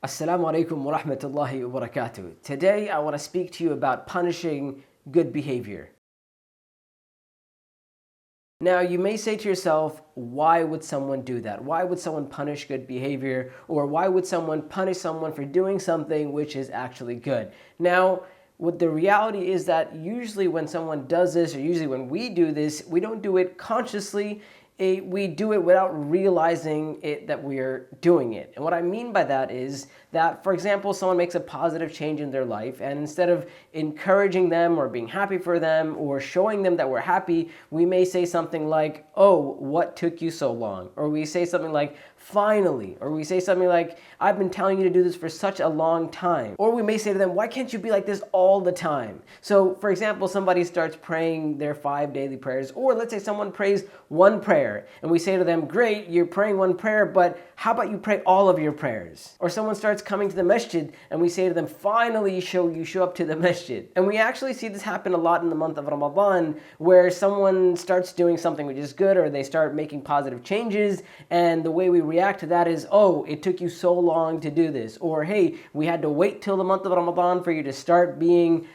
Assalamu alaikum wa rahmatullahi wa barakatuh. Today I want to speak to you about punishing good behavior. Now, you may say to yourself, why would someone do that? Why would someone punish good behavior? Or why would someone punish someone for doing something which is actually good? Now, what the reality is that usually when someone does this, or usually when we do this, we don't do it consciously. We do it without realizing that we are doing it. And what I mean by that is that, for example, someone makes a positive change in their life, and instead of encouraging them or being happy for them or showing them that we're happy, we may say something like, "Oh, what took you so long?" Or we say something like, "Finally." Or we say something like, "I've been telling you to do this for such a long time." Or we may say to them, "Why can't you be like this all the time?" So, for example, somebody starts praying their 5 daily prayers, or let's say someone prays one prayer, and we say to them, "Great, you're praying one prayer, but how about you pray all of your prayers?" Or someone starts coming to the masjid, and we say to them, "Finally, you show up to the masjid." And we actually see this happen a lot in the month of Ramadan, where someone starts doing something which is good, or they start making positive changes, and the way we react to that is, "Oh, it took you so long to do this," or "Hey, we had to wait till the month of Ramadan for you to start being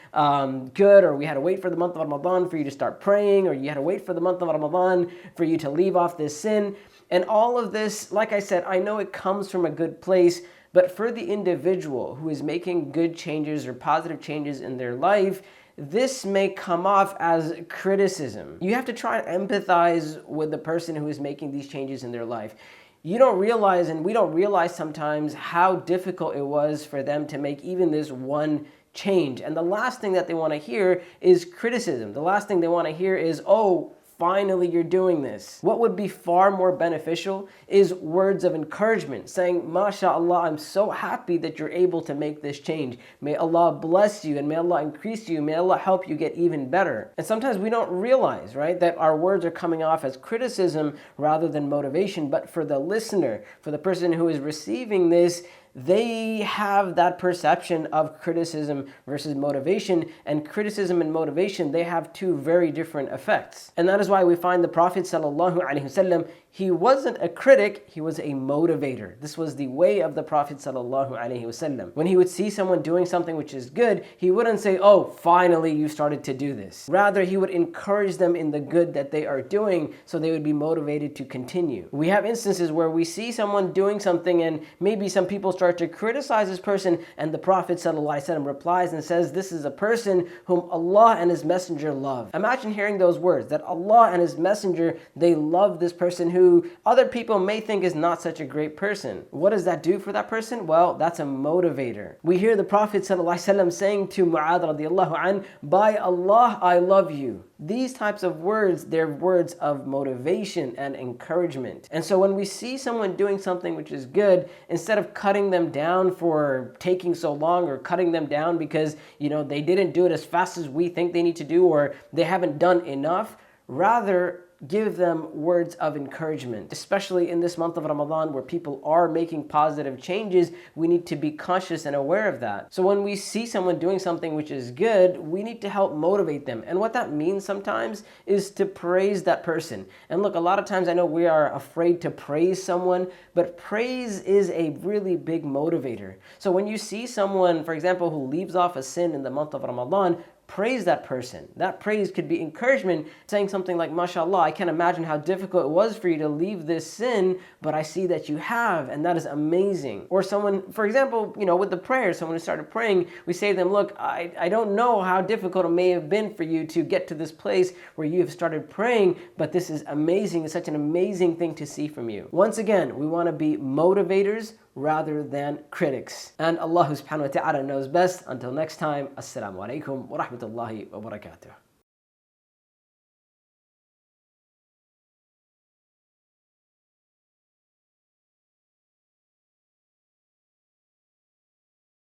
good," or "We had to wait for the month of Ramadan for you to start praying," or "You had to wait for the month of Ramadan for you to leave off this sin." And all of this, like I said, I know it comes from a good place, but for the individual who is making good changes or positive changes in their life, this may come off as criticism. You have to try and empathize with the person who is making these changes in their life. You don't realize, and we don't realize sometimes, how difficult it was for them to make even this one change. And the last thing that they want to hear is criticism. The last thing they want to hear is, "Oh, finally you're doing this." What would be far more beneficial is words of encouragement, saying, "MashaAllah, I'm so happy that you're able to make this change. May Allah bless you, and may Allah increase you. May Allah help you get even better." And sometimes we don't realize, right, that our words are coming off as criticism rather than motivation. But for the listener, for the person who is receiving this, they have that perception of criticism versus motivation, and criticism and motivation, they have two very different effects. And that is why we find the Prophet ﷺ, he wasn't a critic, he was a motivator. This was the way of the Prophet ﷺ. When he would see someone doing something which is good, he wouldn't say, "Oh, finally you started to do this." Rather, he would encourage them in the good that they are doing, so they would be motivated to continue. We have instances where we see someone doing something, and maybe some people start to criticize this person, and the Prophet ﷺ replies and says, "This is a person whom Allah and His Messenger love." Imagine hearing those words, that Allah and His Messenger, they love this person who other people may think is not such a great person. What does that do for that person? Well, that's a motivator. We hear the Prophet ﷺ saying to Mu'adh radiallahu anh, "By Allah, I love you." These types of words, they're words of motivation and encouragement. And so when we see someone doing something which is good, instead of cutting them down for taking so long, or cutting them down because, they didn't do it as fast as we think they need to do, or they haven't done enough, rather give them words of encouragement. Especially in this month of Ramadan, where people are making positive changes, we need to be conscious and aware of that. So when we see someone doing something which is good, we need to help motivate them. And what that means sometimes is to praise that person. And look, a lot of times I know we are afraid to praise someone, but praise is a really big motivator. So when you see someone, for example, who leaves off a sin in the month of Ramadan, praise that person. That praise could be encouragement, saying something like, "MashaAllah, I can't imagine how difficult it was for you to leave this sin, but I see that you have, and that is amazing." Or someone, for example, with the prayer, someone who started praying, we say to them, "Look, I don't know how difficult it may have been for you to get to this place where you have started praying, but this is amazing. It's such an amazing thing to see from you." Once again, we want to be motivators rather than critics. And Allah subhanahu wa ta'ala knows best. Until next time, Assalamu alaikum wa rahmatullahi wa barakatuh.